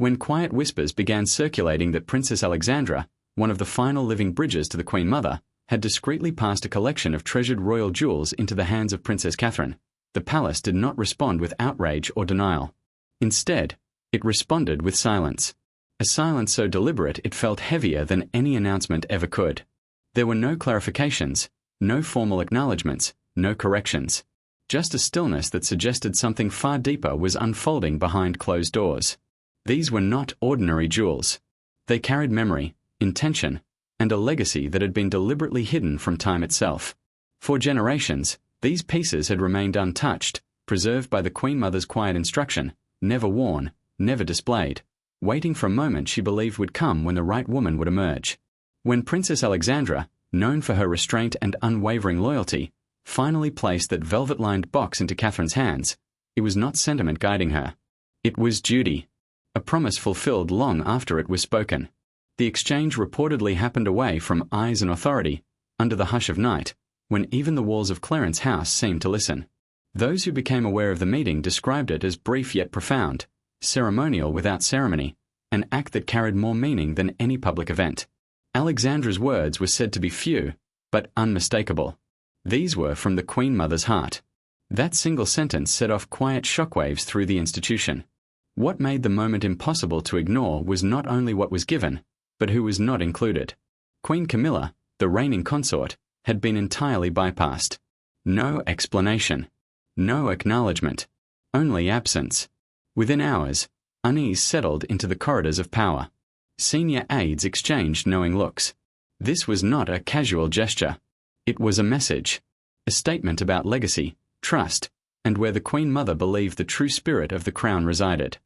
When quiet whispers began circulating that Princess Alexandra, one of the final living bridges to the Queen Mother, had discreetly passed a collection of treasured royal jewels into the hands of Princess Catherine, the palace did not respond with outrage or denial. Instead, it responded with silence. A silence so deliberate it felt heavier than any announcement ever could. There were no clarifications, no formal acknowledgements, no corrections. Just a stillness that suggested something far deeper was unfolding behind closed doors. These were not ordinary jewels. They carried memory, intention, and a legacy that had been deliberately hidden from time itself. For generations, these pieces had remained untouched, preserved by the Queen Mother's quiet instruction, never worn, never displayed, waiting for a moment she believed would come when the right woman would emerge. When Princess Alexandra, known for her restraint and unwavering loyalty, finally placed that velvet-lined box into Catherine's hands, it was not sentiment guiding her. It was duty. A promise fulfilled long after it was spoken. The exchange reportedly happened away from eyes and authority, under the hush of night, when even the walls of Clarence House seemed to listen. Those who became aware of the meeting described it as brief yet profound, ceremonial without ceremony, an act that carried more meaning than any public event. Alexandra's words were said to be few, but unmistakable. These were from the Queen Mother's heart. That single sentence set off quiet shockwaves through the institution. What made the moment impossible to ignore was not only what was given, but who was not included. Queen Camilla, the reigning consort, had been entirely bypassed. No explanation. No acknowledgement. Only absence. Within hours, unease settled into the corridors of power. Senior aides exchanged knowing looks. This was not a casual gesture. It was a message. A statement about legacy, trust, and where the Queen Mother believed the true spirit of the crown resided.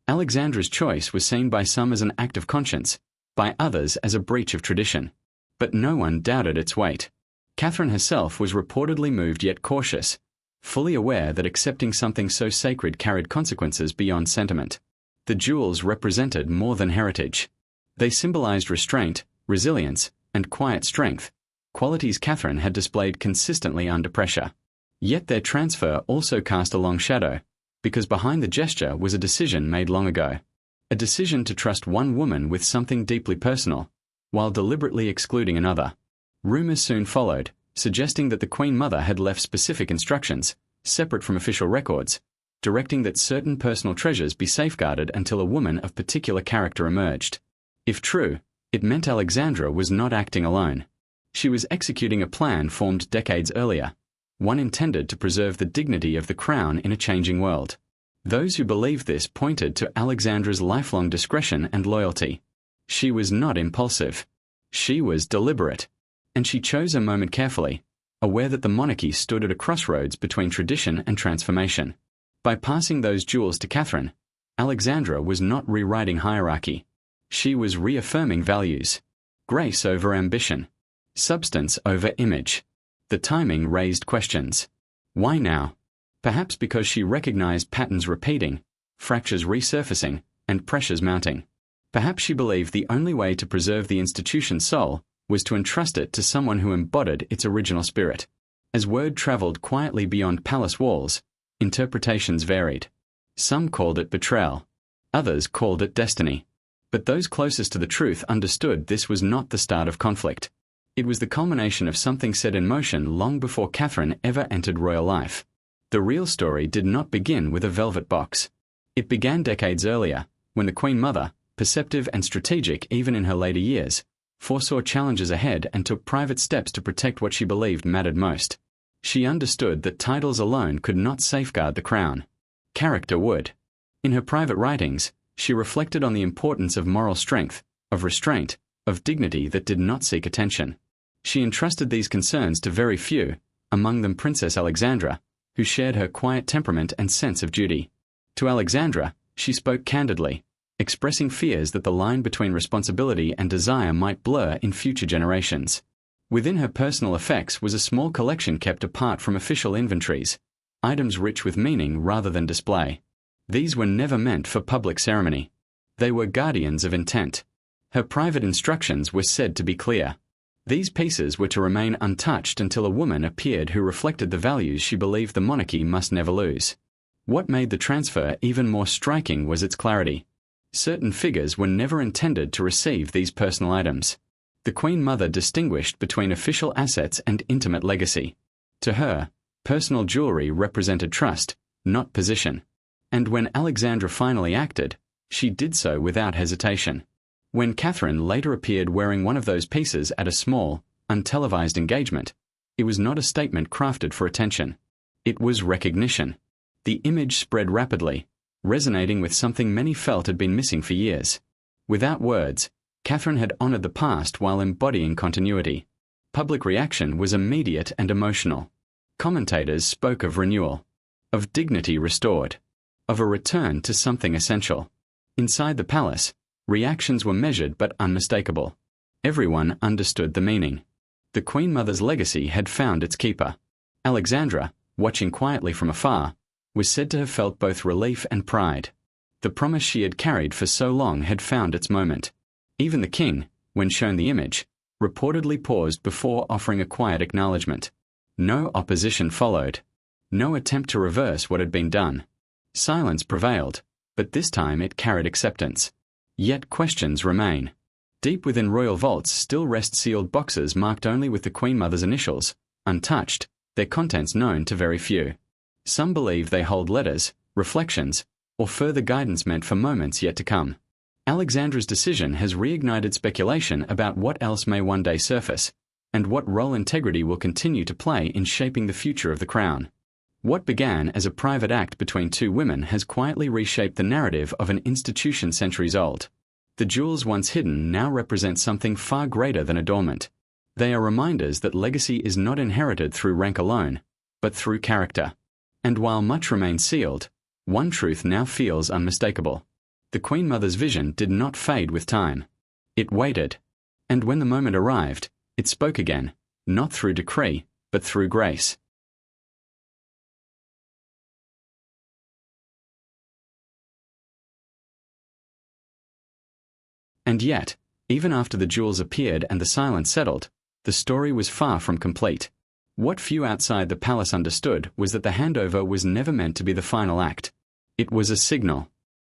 Alexandra's choice was seen by some as an act of conscience, by others as a breach of tradition. But no one doubted its weight. Catherine herself was reportedly moved yet cautious, fully aware that accepting something so sacred carried consequences beyond sentiment. The jewels represented more than heritage. They symbolized restraint, resilience, and quiet strength, qualities Catherine had displayed consistently under pressure. Yet their transfer also cast a long shadow, because behind the gesture was a decision made long ago. A decision to trust one woman with something deeply personal, while deliberately excluding another. Rumors soon followed, suggesting that the Queen Mother had left specific instructions, separate from official records, directing that certain personal treasures be safeguarded until a woman of particular character emerged. If true, it meant Alexandra was not acting alone. She was executing a plan formed decades earlier, one intended to preserve the dignity of the crown in a changing world. Those who believed this pointed to Alexandra's lifelong discretion and loyalty. She was not impulsive. She was deliberate. And she chose her moment carefully, aware that the monarchy stood at a crossroads between tradition and transformation. By passing those jewels to Catherine, Alexandra was not rewriting hierarchy. She was reaffirming values. Grace over ambition. Substance over image. The timing raised questions. Why now? Perhaps because she recognized patterns repeating, fractures resurfacing, and pressures mounting. Perhaps she believed the only way to preserve the institution's soul was to entrust it to someone who embodied its original spirit. As word traveled quietly beyond palace walls, interpretations varied. Some called it betrayal. Others called it destiny. But those closest to the truth understood this was not the start of conflict. It was the culmination of something set in motion long before Catherine ever entered royal life. The real story did not begin with a velvet box. It began decades earlier, when the Queen Mother, perceptive and strategic even in her later years, foresaw challenges ahead and took private steps to protect what she believed mattered most. She understood that titles alone could not safeguard the crown. Character would. In her private writings, she reflected on the importance of moral strength, of restraint, of dignity that did not seek attention. She entrusted these concerns to very few, among them Princess Alexandra, who shared her quiet temperament and sense of duty. To Alexandra, she spoke candidly, expressing fears that the line between responsibility and desire might blur in future generations. Within her personal effects was a small collection kept apart from official inventories, items rich with meaning rather than display. These were never meant for public ceremony. They were guardians of intent. Her private instructions were said to be clear. These pieces were to remain untouched until a woman appeared who reflected the values she believed the monarchy must never lose. What made the transfer even more striking was its clarity. Certain figures were never intended to receive these personal items. The Queen Mother distinguished between official assets and intimate legacy. To her, personal jewelry represented trust, not position. And when Alexandra finally acted, she did so without hesitation. When Catherine later appeared wearing one of those pieces at a small, untelevised engagement, it was not a statement crafted for attention. It was recognition. The image spread rapidly, resonating with something many felt had been missing for years. Without words, Catherine had honored the past while embodying continuity. Public reaction was immediate and emotional. Commentators spoke of renewal, of dignity restored, of a return to something essential. Inside the palace, reactions were measured but unmistakable. Everyone understood the meaning. The Queen Mother's legacy had found its keeper. Alexandra, watching quietly from afar, was said to have felt both relief and pride. The promise she had carried for so long had found its moment. Even the king, when shown the image, reportedly paused before offering a quiet acknowledgement. No opposition followed. No attempt to reverse what had been done. Silence prevailed, but this time it carried acceptance. Yet questions remain. Deep within royal vaults still rest sealed boxes marked only with the Queen Mother's initials, untouched, their contents known to very few. Some believe they hold letters, reflections, or further guidance meant for moments yet to come. Alexandra's decision has reignited speculation about what else may one day surface, and what role integrity will continue to play in shaping the future of the crown. What began as a private act between two women has quietly reshaped the narrative of an institution centuries old. The jewels once hidden now represent something far greater than adornment. They are reminders that legacy is not inherited through rank alone, but through character. And while much remains sealed, one truth now feels unmistakable. The Queen Mother's vision did not fade with time. It waited. And when the moment arrived, it spoke again, not through decree, but through grace. And yet, even after the jewels appeared and the silence settled, the story was far from complete. What few outside the palace understood was that the handover was never meant to be the final act. It was a signal,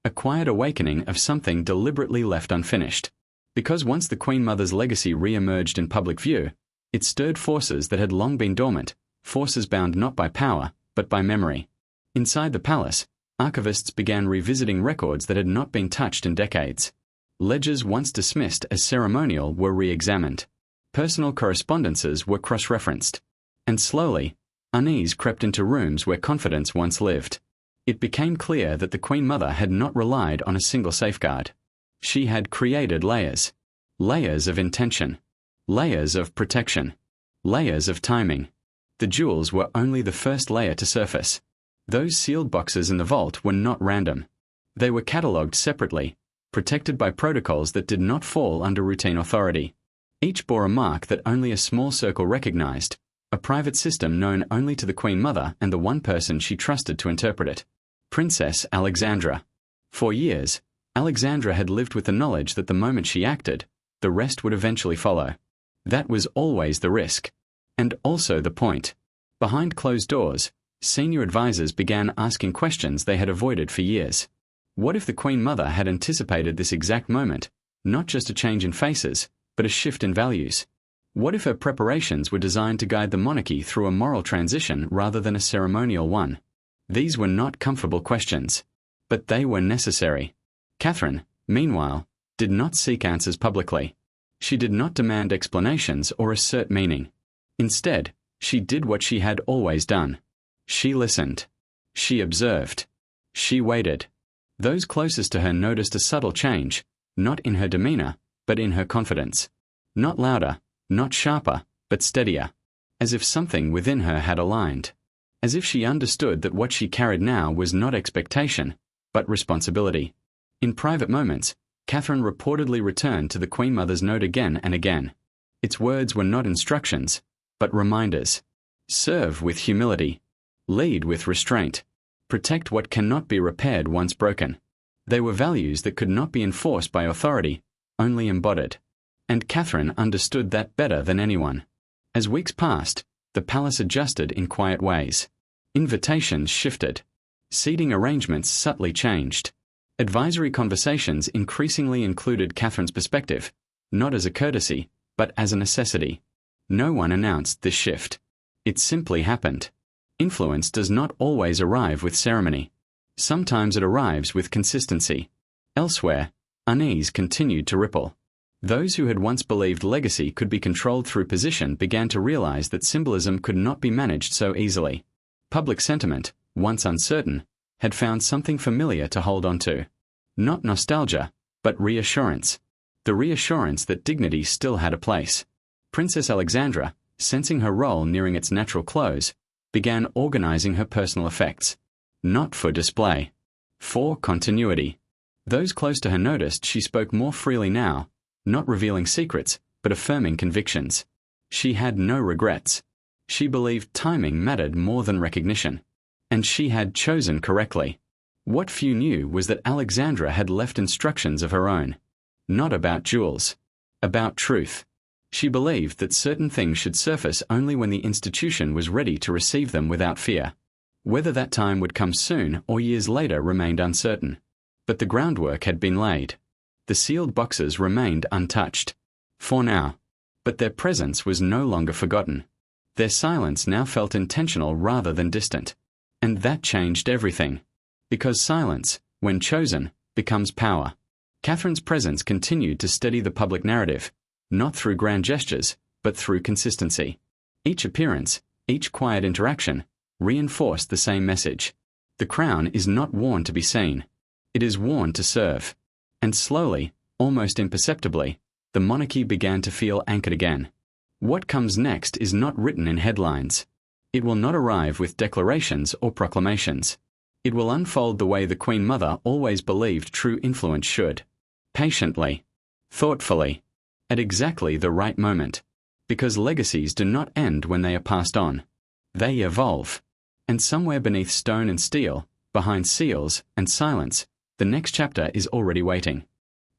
a quiet awakening of something deliberately left unfinished. Because once the Queen Mother's legacy re-emerged in public view, it stirred forces that had long been dormant, forces bound not by power, but by memory. Inside the palace, archivists began revisiting records that had not been touched in decades. Ledgers once dismissed as ceremonial were re-examined. Personal correspondences were cross-referenced. And slowly, unease crept into rooms where confidence once lived. It became clear that the Queen Mother had not relied on a single safeguard. She had created layers. Layers of intention. Layers of protection. Layers of timing. The jewels were only the first layer to surface. Those sealed boxes in the vault were not random. They were catalogued separately, protected by protocols that did not fall under routine authority. Each bore a mark that only a small circle recognized, a private system known only to the Queen Mother and the one person she trusted to interpret it. Princess Alexandra. For years, Alexandra had lived with the knowledge that the moment she acted, the rest would eventually follow. That was always the risk. And also the point. Behind closed doors, senior advisors began asking questions they had avoided for years. What if the Queen Mother had anticipated this exact moment, not just a change in faces, but a shift in values? What if her preparations were designed to guide the monarchy through a moral transition rather than a ceremonial one? These were not comfortable questions, but they were necessary. Catherine, meanwhile, did not seek answers publicly. She did not demand explanations or assert meaning. Instead, she did what she had always done. She listened. She observed. She waited. Those closest to her noticed a subtle change, not in her demeanor, but in her confidence. Not louder, not sharper, but steadier, as if something within her had aligned, as if she understood that what she carried now was not expectation, but responsibility. In private moments, Catherine reportedly returned to the Queen Mother's note again and again. Its words were not instructions, but reminders. Serve with humility. Lead with restraint. Protect what cannot be repaired once broken. They were values that could not be enforced by authority, only embodied. And Catherine understood that better than anyone. As weeks passed, the palace adjusted in quiet ways. Invitations shifted. Seating arrangements subtly changed. Advisory conversations increasingly included Catherine's perspective, not as a courtesy, but as a necessity. No one announced this shift. It simply happened. Influence does not always arrive with ceremony. Sometimes it arrives with consistency. Elsewhere, unease continued to ripple. Those who had once believed legacy could be controlled through position began to realize that symbolism could not be managed so easily. Public sentiment, once uncertain, had found something familiar to hold on to. Not nostalgia, but reassurance. The reassurance that dignity still had a place. Princess Alexandra, sensing her role nearing its natural close, began organizing her personal effects. Not for display. For continuity. Those close to her noticed she spoke more freely now, not revealing secrets, but affirming convictions. She had no regrets. She believed timing mattered more than recognition. And she had chosen correctly. What few knew was that Alexandra had left instructions of her own. Not about jewels. About truth. She believed that certain things should surface only when the institution was ready to receive them without fear. Whether that time would come soon or years later remained uncertain. But the groundwork had been laid. The sealed boxes remained untouched. For now. But their presence was no longer forgotten. Their silence now felt intentional rather than distant. And that changed everything. Because silence, when chosen, becomes power. Catherine's presence continued to steady the public narrative, not through grand gestures, but through consistency. Each appearance, each quiet interaction, reinforced the same message. The crown is not worn to be seen. It is worn to serve. And slowly, almost imperceptibly, the monarchy began to feel anchored again. What comes next is not written in headlines. It will not arrive with declarations or proclamations. It will unfold the way the Queen Mother always believed true influence should. Patiently. Thoughtfully. At exactly the right moment. Because legacies do not end when they are passed on. They evolve. And somewhere beneath stone and steel, behind seals and silence, the next chapter is already waiting.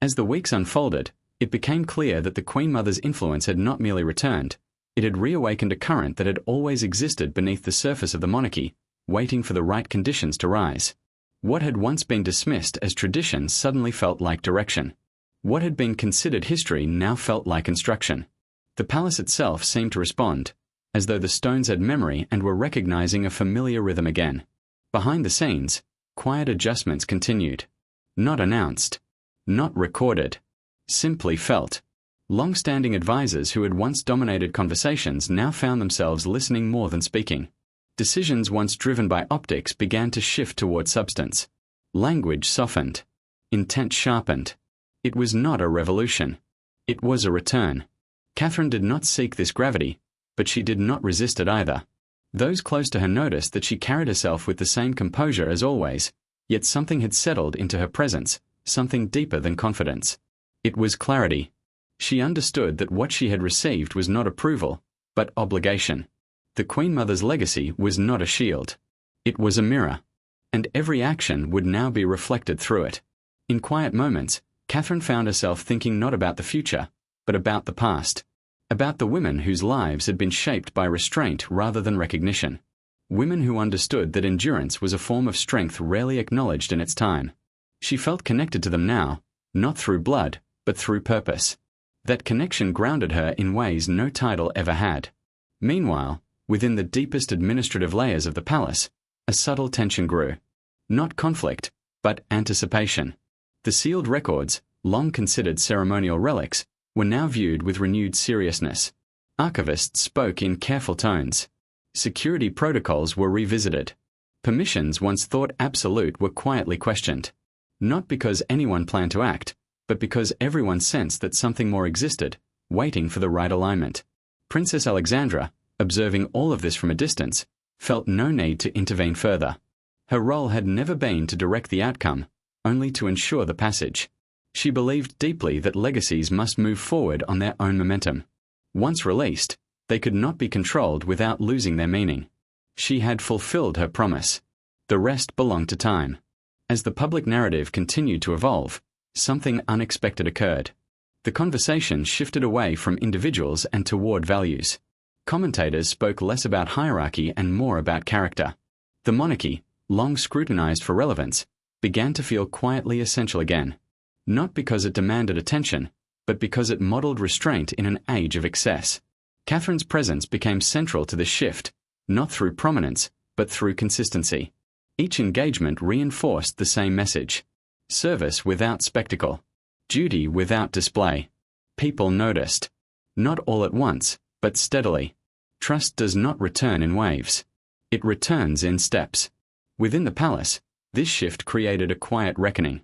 As the weeks unfolded, it became clear that the Queen Mother's influence had not merely returned, it had reawakened a current that had always existed beneath the surface of the monarchy, waiting for the right conditions to rise. What had once been dismissed as tradition suddenly felt like direction. What had been considered history now felt like instruction. The palace itself seemed to respond, as though the stones had memory and were recognizing a familiar rhythm again. Behind the scenes, quiet adjustments continued. Not announced. Not recorded. Simply felt. Long-standing advisors who had once dominated conversations now found themselves listening more than speaking. Decisions once driven by optics began to shift toward substance. Language softened. Intent sharpened. It was not a revolution. It was a return. Catherine did not seek this gravity, but she did not resist it either. Those close to her noticed that she carried herself with the same composure as always, yet something had settled into her presence, something deeper than confidence. It was clarity. She understood that what she had received was not approval, but obligation. The Queen Mother's legacy was not a shield. It was a mirror. And every action would now be reflected through it. In quiet moments, Catherine found herself thinking not about the future, but about the past. About the women whose lives had been shaped by restraint rather than recognition. Women who understood that endurance was a form of strength rarely acknowledged in its time. She felt connected to them now, not through blood, but through purpose. That connection grounded her in ways no title ever had. Meanwhile, within the deepest administrative layers of the palace, a subtle tension grew. Not conflict, but anticipation. The sealed records, long considered ceremonial relics, were now viewed with renewed seriousness. Archivists spoke in careful tones. Security protocols were revisited. Permissions once thought absolute were quietly questioned. Not because anyone planned to act, but because everyone sensed that something more existed, waiting for the right alignment. Princess Alexandra, observing all of this from a distance, felt no need to intervene further. Her role had never been to direct the outcome, only to ensure the passage. She believed deeply that legacies must move forward on their own momentum. Once released, they could not be controlled without losing their meaning. She had fulfilled her promise. The rest belonged to time. As the public narrative continued to evolve, something unexpected occurred. The conversation shifted away from individuals and toward values. Commentators spoke less about hierarchy and more about character. The monarchy, long scrutinized for relevance, began to feel quietly essential again. Not because it demanded attention, but because it modeled restraint in an age of excess. Catherine's presence became central to this shift, not through prominence, but through consistency. Each engagement reinforced the same message: service without spectacle, duty without display. People noticed. Not all at once, but steadily. Trust does not return in waves. It returns in steps. Within the palace, this shift created a quiet reckoning.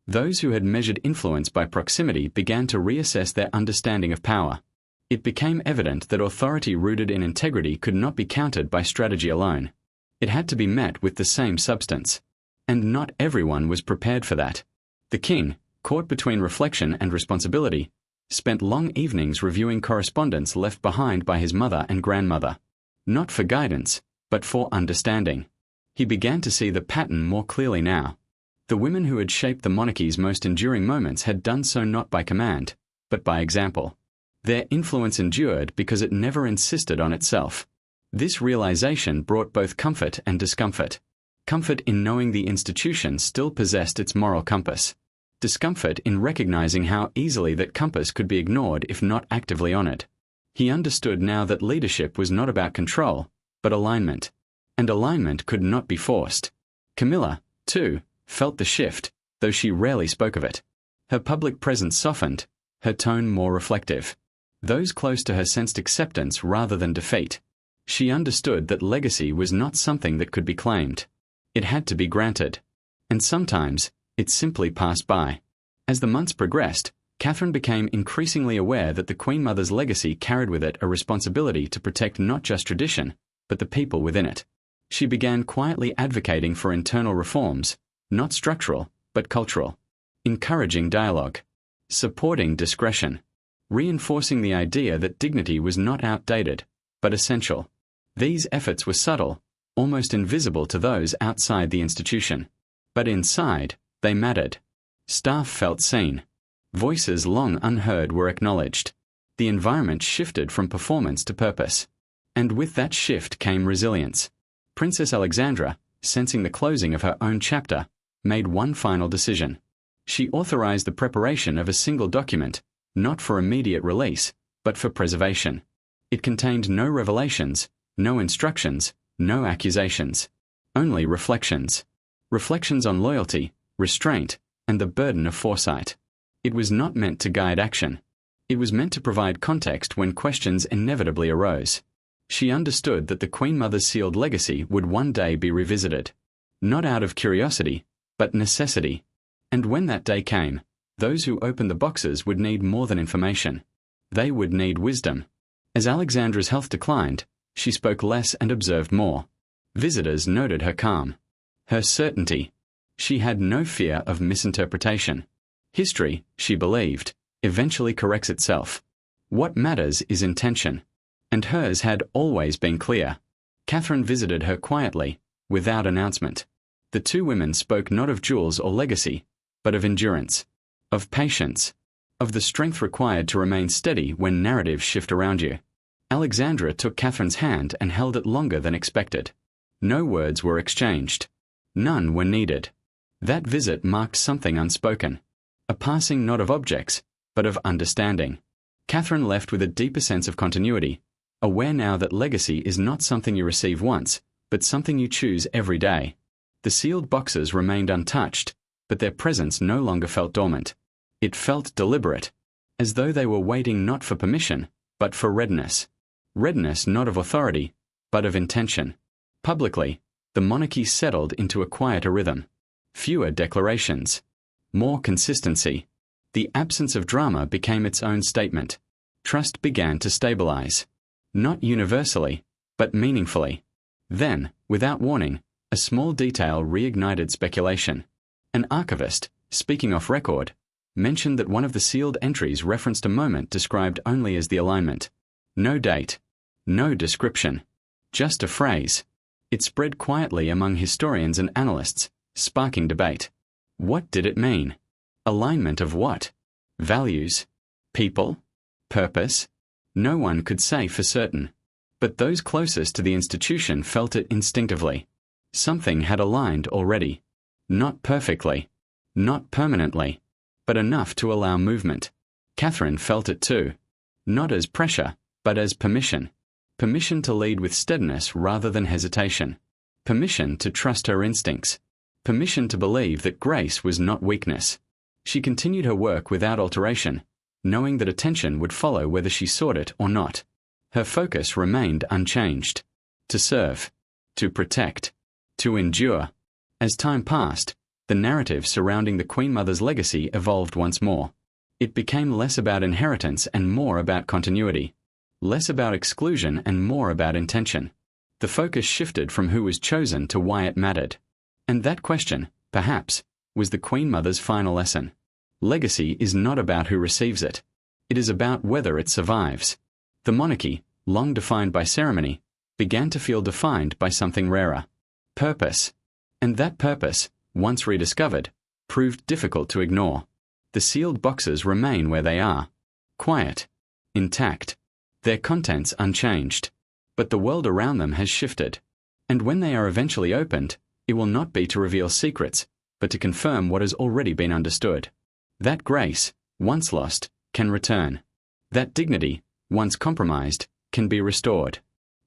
Those who had measured influence by proximity began to reassess their understanding of power. It became evident that authority rooted in integrity could not be countered by strategy alone. It had to be met with the same substance. And not everyone was prepared for that. The king, caught between reflection and responsibility, spent long evenings reviewing correspondence left behind by his mother and grandmother. Not for guidance, but for understanding. He began to see the pattern more clearly now. The women who had shaped the monarchy's most enduring moments had done so not by command, but by example. Their influence endured because it never insisted on itself. This realization brought both comfort and discomfort. Comfort in knowing the institution still possessed its moral compass. Discomfort in recognizing how easily that compass could be ignored if not actively honored. He understood now that leadership was not about control, but alignment. And alignment could not be forced. Camilla, too, felt the shift, though she rarely spoke of it. Her public presence softened, her tone more reflective. Those close to her sensed acceptance rather than defeat. She understood that legacy was not something that could be claimed. It had to be granted. And sometimes, it simply passed by. As the months progressed, Catherine became increasingly aware that the Queen Mother's legacy carried with it a responsibility to protect not just tradition, but the people within it. She began quietly advocating for internal reforms, not structural, but cultural. Encouraging dialogue. Supporting discretion. Reinforcing the idea that dignity was not outdated, but essential. These efforts were subtle, almost invisible to those outside the institution. But inside, they mattered. Staff felt seen. Voices long unheard were acknowledged. The environment shifted from performance to purpose. And with that shift came resilience. Princess Alexandra, sensing the closing of her own chapter, made one final decision. She authorized the preparation of a single document, not for immediate release, but for preservation. It contained no revelations, no instructions, no accusations. Only reflections. Reflections on loyalty, restraint, and the burden of foresight. It was not meant to guide action. It was meant to provide context when questions inevitably arose. She understood that the Queen Mother's sealed legacy would one day be revisited. Not out of curiosity, but necessity. And when that day came, those who opened the boxes would need more than information. They would need wisdom. As Alexandra's health declined, she spoke less and observed more. Visitors noted her calm. Her certainty. She had no fear of misinterpretation. History, she believed, eventually corrects itself. What matters is intention. And hers had always been clear. Catherine visited her quietly, without announcement. The two women spoke not of jewels or legacy, but of endurance, of patience, of the strength required to remain steady when narratives shift around you. Alexandra took Catherine's hand and held it longer than expected. No words were exchanged. None were needed. That visit marked something unspoken. A passing not of objects, but of understanding. Catherine left with a deeper sense of continuity, aware now that legacy is not something you receive once, but something you choose every day. The sealed boxes remained untouched, but their presence no longer felt dormant. It felt deliberate, as though they were waiting not for permission, but for readiness. Readiness not of authority, but of intention. Publicly, the monarchy settled into a quieter rhythm. Fewer declarations. More consistency. The absence of drama became its own statement. Trust began to stabilize. Not universally, but meaningfully. Then, without warning, a small detail reignited speculation. An archivist, speaking off record, mentioned that one of the sealed entries referenced a moment described only as the alignment. No date. No description. Just a phrase. It spread quietly among historians and analysts, sparking debate. What did it mean? Alignment of what? Values? People? Purpose? No one could say for certain. But those closest to the institution felt it instinctively. Something had aligned already. Not perfectly, not permanently, but enough to allow movement. Catherine felt it too, not as pressure, but as permission. Permission to lead with steadiness rather than hesitation. Permission to trust her instincts. Permission to believe that grace was not weakness. She continued her work without alteration, knowing that attention would follow whether she sought it or not. Her focus remained unchanged. To serve, to protect, to endure. As time passed, the narrative surrounding the Queen Mother's legacy evolved once more. It became less about inheritance and more about continuity. Less about exclusion and more about intention. The focus shifted from who was chosen to why it mattered. And that question, perhaps, was the Queen Mother's final lesson. Legacy is not about who receives it. It is about whether it survives. The monarchy, long defined by ceremony, began to feel defined by something rarer. Purpose. And that purpose, once rediscovered, proved difficult to ignore. The sealed boxes remain where they are. Quiet. Intact. Their contents unchanged. But the world around them has shifted. And when they are eventually opened, it will not be to reveal secrets, but to confirm what has already been understood. That grace, once lost, can return. That dignity, once compromised, can be restored.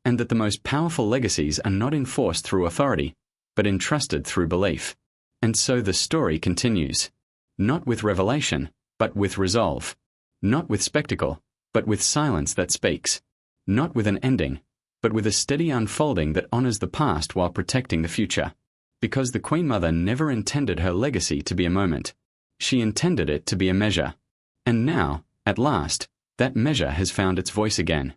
And that the most powerful legacies are not enforced through authority, but entrusted through belief. And so the story continues. Not with revelation, but with resolve. Not with spectacle, but with silence that speaks. Not with an ending, but with a steady unfolding that honors the past while protecting the future. Because the Queen Mother never intended her legacy to be a moment. She intended it to be a measure. And now, at last, that measure has found its voice again.